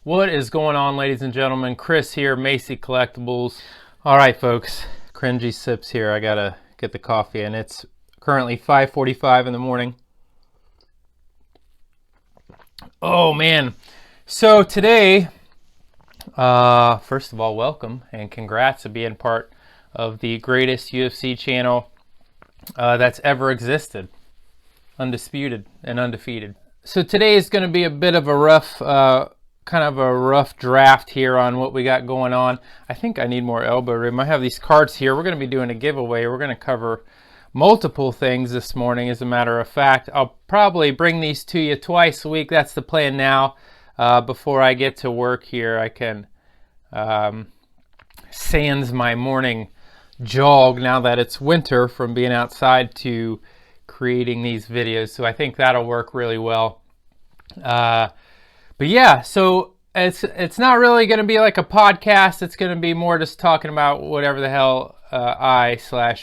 What is going on, ladies and gentlemen? Chris here, Mayce Collectibles. All right, folks, cringy sips here. I gotta get the coffee in. It's currently 5:45 in the morning. Oh man. So today, first of all, welcome and congrats to being part of the greatest UFC channel that's ever existed. Undisputed and undefeated. So today is going to be a bit of a rough draft here on what we got going on. I think I need more elbow room. I have these cards here. We're going to be doing a giveaway. We're going to cover multiple things this morning, as a matter of fact. I'll probably bring these to you twice a week. That's the plan now. Before I get to work here, I can sans my morning jog now that it's winter from being outside to creating these videos. So I think that'll work really well. But yeah, so it's not really going to be like a podcast. It's going to be more just talking about whatever the hell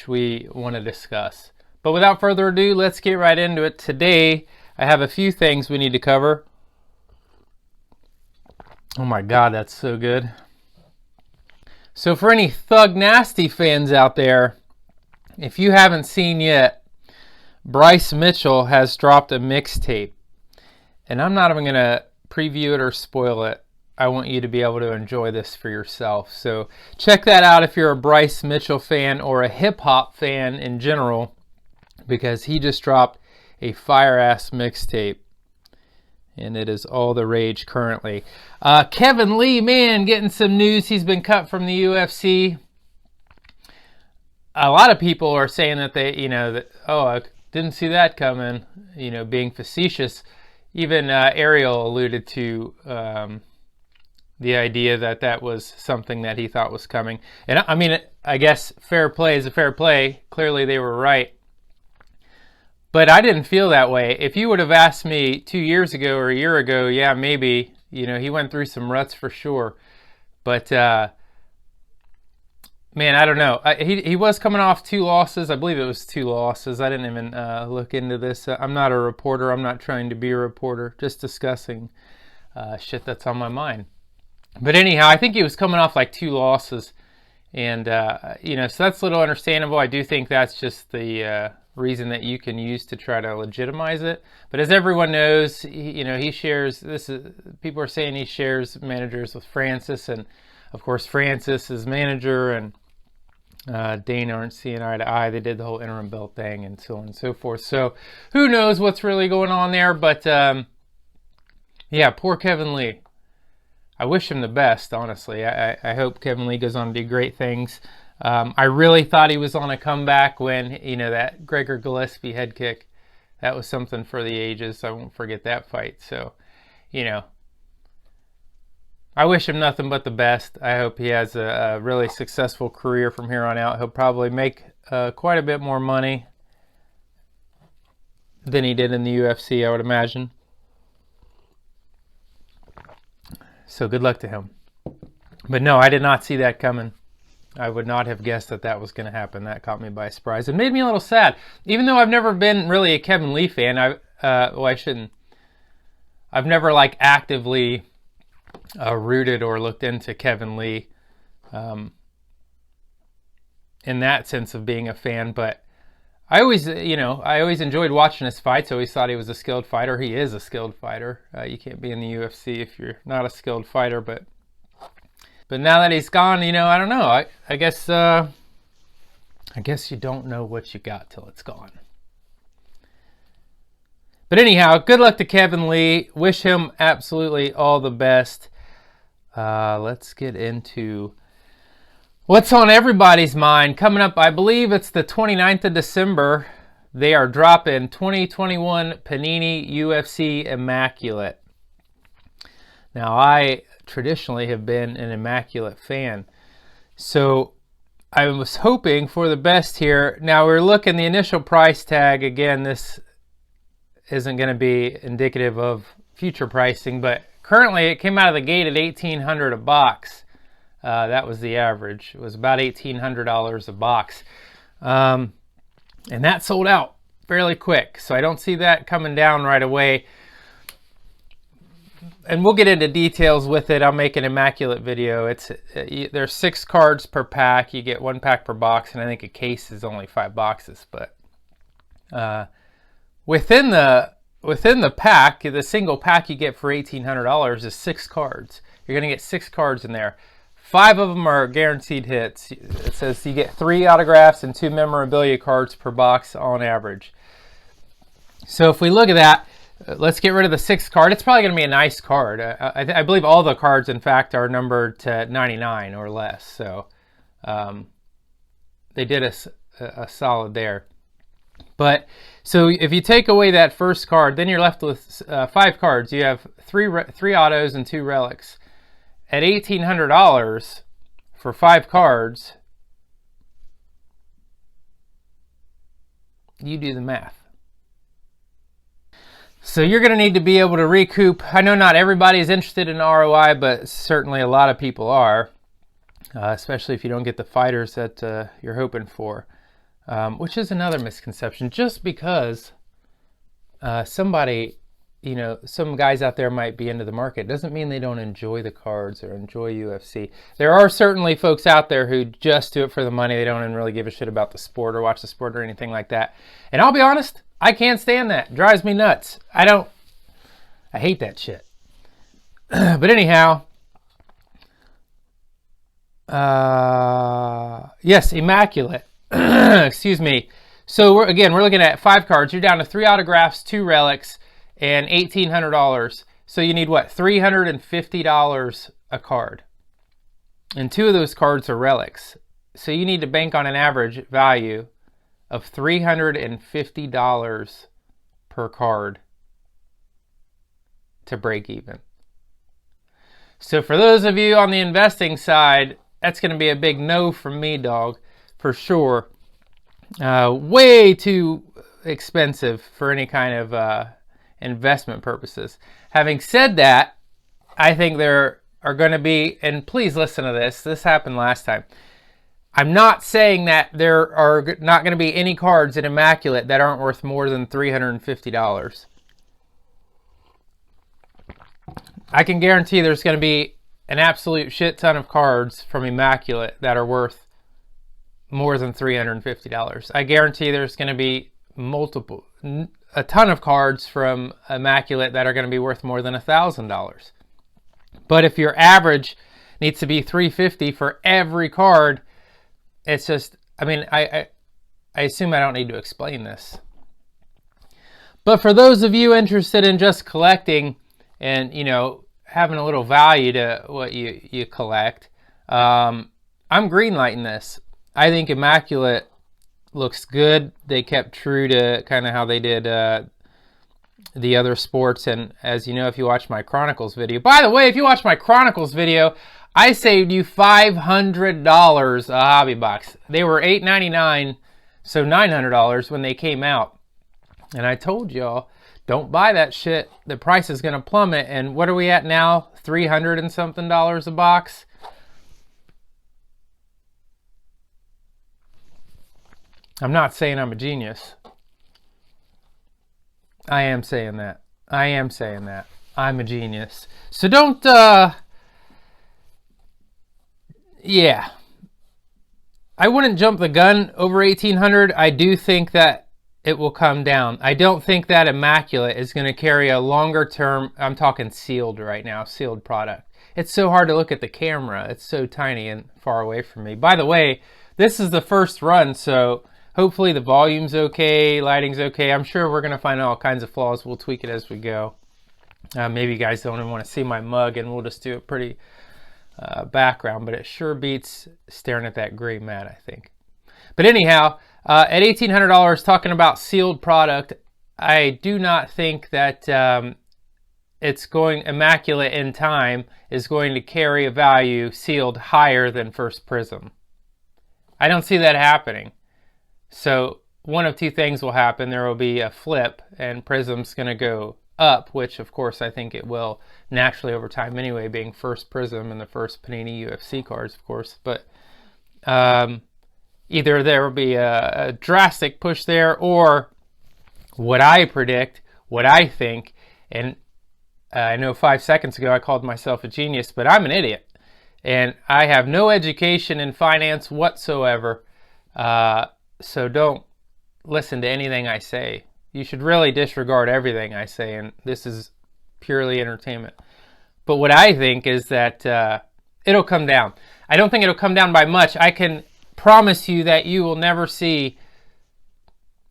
we want to discuss. But without further ado, let's get right into it. Today, I have a few things we need to cover. Oh my God, that's so good. So for any Thug Nasty fans out there, if you haven't seen yet, Bryce Mitchell has dropped a mixtape. And I'm not even going to preview it or spoil it. I want you to be able to enjoy this for yourself. So check that out if you're a Bryce Mitchell fan or a hip-hop fan in general, because he just dropped a fire-ass mixtape. And it is all the rage currently. Kevin Lee, man, getting some news. He's been cut from the UFC. A lot of people are saying that I didn't see that coming, being facetious. Even Ariel alluded to the idea that was something that he thought was coming. And I mean, I guess fair play is a fair play. Clearly they were right. But I didn't feel that way. If you would have asked me 2 years ago or a year ago, yeah, maybe, he went through some ruts for sure. But, man, I don't know. He was coming off 2 losses. I believe it was 2 losses. I didn't even look into this. I'm not a reporter. I'm not trying to be a reporter. Just discussing shit that's on my mind. But anyhow, I think he was coming off like 2 losses. And, so that's a little understandable. I do think that's just the reason that you can use to try to legitimize it. But as everyone knows, he shares, people are saying he shares managers with Francis. And, of course, Francis is manager and Dana aren't seeing eye to eye. They did the whole interim belt thing and so on and so forth. So who knows what's really going on there. But yeah, poor Kevin Lee. I wish him the best, honestly. I hope Kevin Lee goes on to do great things. I really thought he was on a comeback when, that Gregor Gillespie head kick, that was something for the ages. I won't forget that fight. So, I wish him nothing but the best. I hope he has a really successful career from here on out. He'll probably make quite a bit more money than he did in the UFC, I would imagine. So good luck to him. But no, I did not see that coming. I would not have guessed that was going to happen. That caught me by surprise. It made me a little sad. Even though I've never been really a Kevin Lee fan, I shouldn't. I've never actively rooted or looked into Kevin Lee in that sense of being a fan, but I always enjoyed watching his fights. I always thought he was a skilled fighter. He is a skilled fighter. You can't be in the UFC if you're not a skilled fighter, but now that he's gone, I don't know. I guess you don't know what you got till it's gone. But anyhow, good luck to Kevin Lee. Wish him absolutely all the best. Let's get into what's on everybody's mind. Coming up, I believe it's the 29th of December. They are dropping 2021 Panini UFC Immaculate. Now, I traditionally have been an Immaculate fan. So I was hoping for the best here. Now, we're looking the initial price tag. Again, this isn't going to be indicative of future pricing, but currently it came out of the gate at $1,800 a box. That was the average. It was about $1,800 a box. And that sold out fairly quick. So I don't see that coming down right away. and we'll get into details with it. I'll make an Immaculate video. There's 6 cards per pack. You get 1 pack per box, and I think a case is only 5 boxes. But within the pack, the single pack you get for $1,800 is 6 cards. You're gonna get 6 cards in there. 5 of them are guaranteed hits. It says you get 3 autographs and 2 memorabilia cards per box on average. So if we look at that, let's get rid of the 6th card. It's probably going to be a nice card. I believe all the cards, in fact, are numbered to 99 or less. So they did a solid there. But so if you take away that first card, then you're left with 5 cards. You have 3 autos and 2 relics. At $1,800 for 5 cards, you do the math. So you're going to need to be able to recoup. I know not everybody is interested in ROI, but certainly a lot of people are, especially if you don't get the fighters that you're hoping for, which is another misconception. Just because somebody, some guys out there might be into the market doesn't mean they don't enjoy the cards or enjoy UFC. There are certainly folks out there who just do it for the money. They don't even really give a shit about the sport or watch the sport or anything like that. And I'll be honest, I can't stand that. It drives me nuts. I hate that shit. But anyhow, yes, Immaculate. Excuse me. So we're looking at 5 cards. You're down to 3 autographs, 2 relics, and $1,800. So you need what? $350 a card. And 2 of those cards are relics. So you need to bank on an average value of $350 per card to break even. So for those of you on the investing side, that's going to be a big no from me, dog, for sure. Way too expensive for any kind of investment purposes. Having said that, I think there are going to be, and please listen to this happened last time. I'm not saying that there are not going to be any cards in Immaculate that aren't worth more than $350. I can guarantee there's going to be an absolute shit ton of cards from Immaculate that are worth more than $350. I guarantee there's going to be a ton of cards from Immaculate that are going to be worth more than $1,000. But if your average needs to be $350 for every card, it's just, I assume I don't need to explain this. But for those of you interested in just collecting and, having a little value to what you collect, I'm greenlighting this. I think Immaculate looks good. They kept true to kind of how they did the other sports. And as you know, if you watch my Chronicles video, by the way, if you watch my Chronicles video, I saved you $500 a hobby box. They were $8.99, so $900 when they came out. And I told y'all, don't buy that shit. The price is going to plummet. And what are we at now? $300 and something a box? I'm not saying I'm a genius. I am saying that. I'm a genius. So don't, yeah. I wouldn't jump the gun over 1,800. I do think that it will come down. I don't think that Immaculate is going to carry a longer term, I'm talking sealed right now, sealed product. It's so hard to look at the camera. It's so tiny and far away from me. By the way, this is the first run, so hopefully the volume's okay, lighting's okay. I'm sure we're going to find all kinds of flaws. We'll tweak it as we go. Maybe you guys don't even want to see my mug, and we'll just do a pretty background, but it sure beats staring at that gray mat, I think. But anyhow, at $1,800, talking about sealed product, I do not think that Immaculate in time is going to carry a value sealed higher than First Prism. I don't see that happening. So one of 2 things will happen. There will be a flip, and Prism's going to go up, which of course I think it will naturally over time anyway, being first Prism and the first Panini UFC cards, of course. But either there will be a drastic push there, or what I predict, what I think, and I know 5 seconds ago I called myself a genius, but I'm an idiot. And I have no education in finance whatsoever. So don't listen to anything I say. You should really disregard everything I say, and this is purely entertainment. But what I think is that it'll come down. I don't think it'll come down by much. I can promise you that you will never see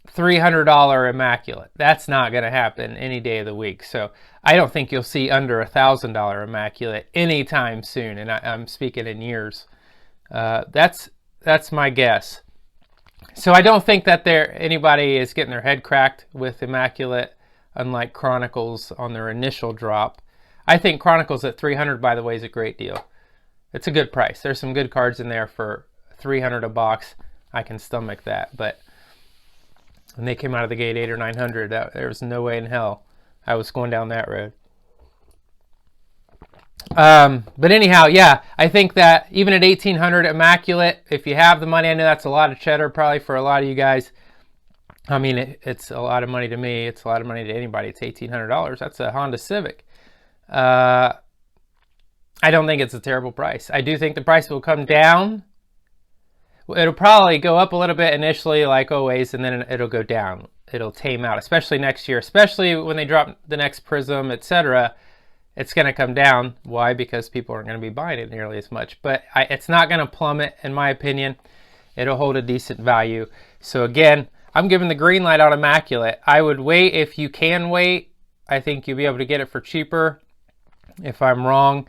$300 Immaculate. That's not going to happen any day of the week. So I don't think you'll see under $1,000 Immaculate anytime soon, and I'm speaking in years. That's my guess. So I don't think that anybody is getting their head cracked with Immaculate, unlike Chronicles on their initial drop. I think Chronicles at $300, by the way, is a great deal. It's a good price. There's some good cards in there for $300 a box. I can stomach that, but when they came out of the gate $800 or $900, there was no way in hell I was going down that road. But anyhow, yeah, I think that even at $1,800 Immaculate, if you have the money, I know that's a lot of cheddar probably for a lot of you guys. I mean, it's a lot of money to me. It's a lot of money to anybody. It's $1,800. That's a Honda Civic. I don't think it's a terrible price. I do think the price will come down. It'll probably go up a little bit initially, like always, and then it'll go down. It'll tame out, especially next year, especially when they drop the next Prism, etc. It's going to come down. Why? Because people aren't going to be buying it nearly as much. But it's not going to plummet, in my opinion. It'll hold a decent value. So again, I'm giving the green light on Immaculate. I would wait if you can wait. I think you'll be able to get it for cheaper. If I'm wrong,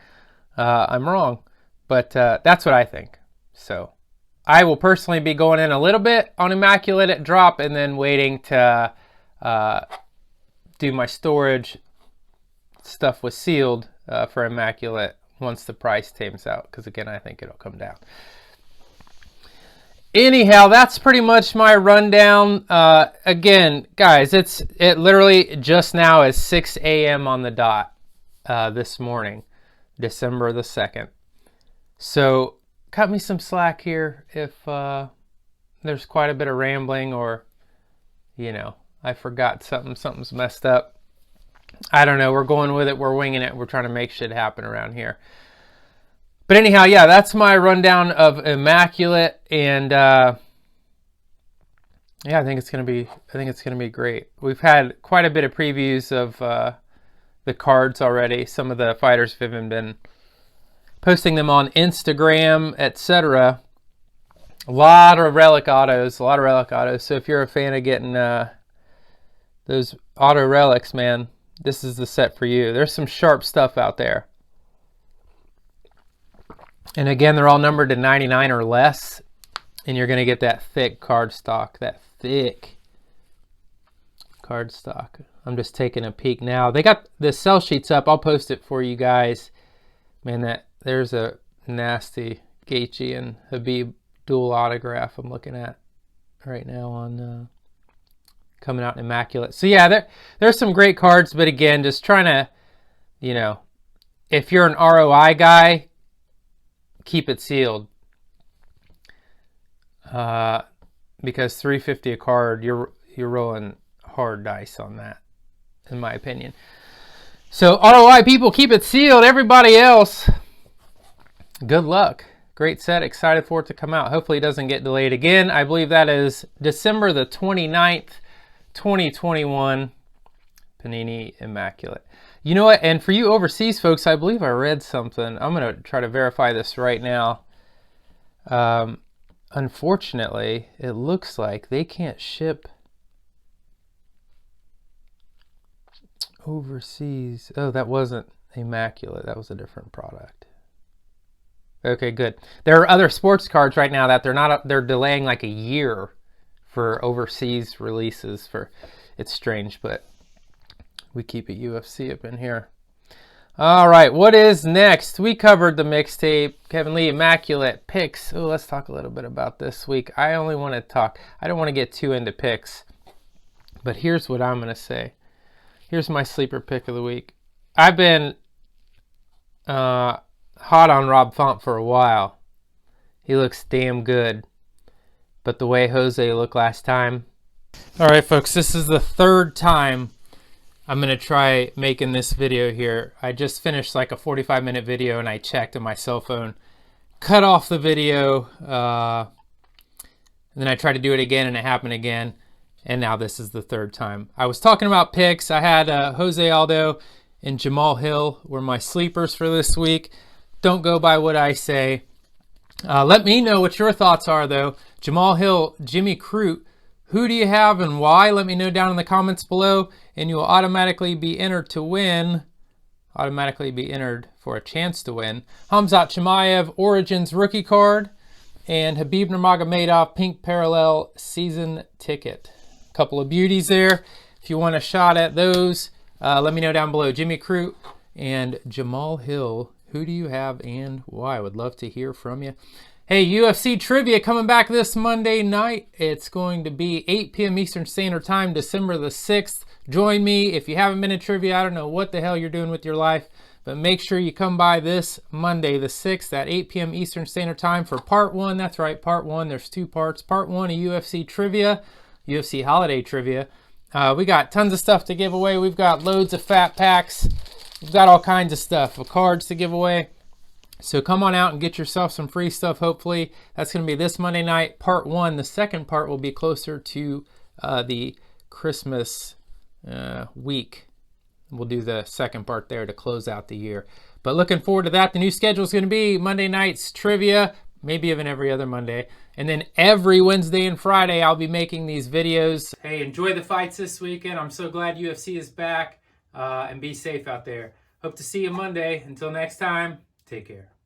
I'm wrong. But that's what I think. So I will personally be going in a little bit on Immaculate at drop and then waiting to do my storage stuff with sealed for Immaculate once the price tames out, because again, I think it'll come down. Anyhow, that's pretty much my rundown. Again, guys, it literally just now is 6 a.m. on the dot this morning, December the 2nd. So cut me some slack here if there's quite a bit of rambling, or I forgot something's messed up. I don't know. We're going with it. We're winging it. We're trying to make shit happen around here. But anyhow, yeah, that's my rundown of Immaculate, and yeah, I think it's gonna be great. We've had quite a bit of previews of the cards already. Some of the fighters have even been posting them on Instagram, etc. A lot of relic autos. So if you're a fan of getting those auto relics, man, this is the set for you. There's some sharp stuff out there. And again, they're all numbered to 99 or less. And you're going to get that thick card stock. That thick card stock. I'm just taking a peek now. They got the sell sheets up. I'll post it for you guys. Man, there's a nasty Gaethje and Habib dual autograph I'm looking at right now on coming out in Immaculate. So yeah, there's some great cards, but again, just trying to, if you're an ROI guy, keep it sealed. Because $350 a card, you're rolling hard dice on that, in my opinion. So ROI people, keep it sealed. Everybody else, good luck. Great set. Excited for it to come out. Hopefully it doesn't get delayed again. I believe that is December the 29th, 2021, Panini Immaculate. You know what? And for you overseas folks, I believe I read something. I'm going to try to verify this right now. Unfortunately, it looks like they can't ship overseas. Oh, that wasn't Immaculate. That was a different product. Okay, good. There are other sports cards right now that they're delaying like a year for overseas releases. It's strange, but we keep it UFC up in here. All right, what is next? We covered the mixtape, Kevin Lee Immaculate picks. Oh, let's talk a little bit about this week. I don't want to get too into picks, but here's what I'm going to say. Here's my sleeper pick of the week. I've been hot on Rob Font for a while. He looks damn good, but the way Jose looked last time. All right, folks, this is the third time I'm going to try making this video here. I just finished like a 45-minute video and I checked on my cell phone, cut off the video, and then I tried to do it again and it happened again. And now this is the third time. I was talking about picks. I had Jose Aldo and Jamal Hill were my sleepers for this week. Don't go by what I say. Let me know what your thoughts are, though. Jamal Hill, Jimmy Crute, who do you have and why? Let me know down in the comments below, and you will automatically be entered to win. Automatically be entered for a chance to win. Khamzat Chimaev, Origins rookie card, and Khabib Nurmagomedov pink parallel season ticket. Couple of beauties there. If you want a shot at those, let me know down below. Jimmy Crute and Jamal Hill, who do you have and why? I would love to hear from you. Hey, UFC trivia coming back this Monday night. It's going to be 8 p.m. Eastern Standard Time, December the 6th. Join me. If you haven't been in trivia, I don't know what the hell you're doing with your life, but make sure you come by this Monday the 6th at 8 p.m. Eastern Standard Time for part 1. That's right, part 1. There's 2 parts. Part 1 of UFC trivia, UFC holiday trivia. We got tons of stuff to give away. We've got loads of fat packs. We've got all kinds of stuff, cards to give away. So come on out and get yourself some free stuff, hopefully. That's going to be this Monday night, part 1. The second part will be closer to the Christmas week. We'll do the second part there to close out the year. But looking forward to that. The new schedule is going to be Monday nights trivia, maybe even every other Monday. And then every Wednesday and Friday, I'll be making these videos. Hey, enjoy the fights this weekend. I'm so glad UFC is back. And be safe out there. Hope to see you Monday. Until next time, take care.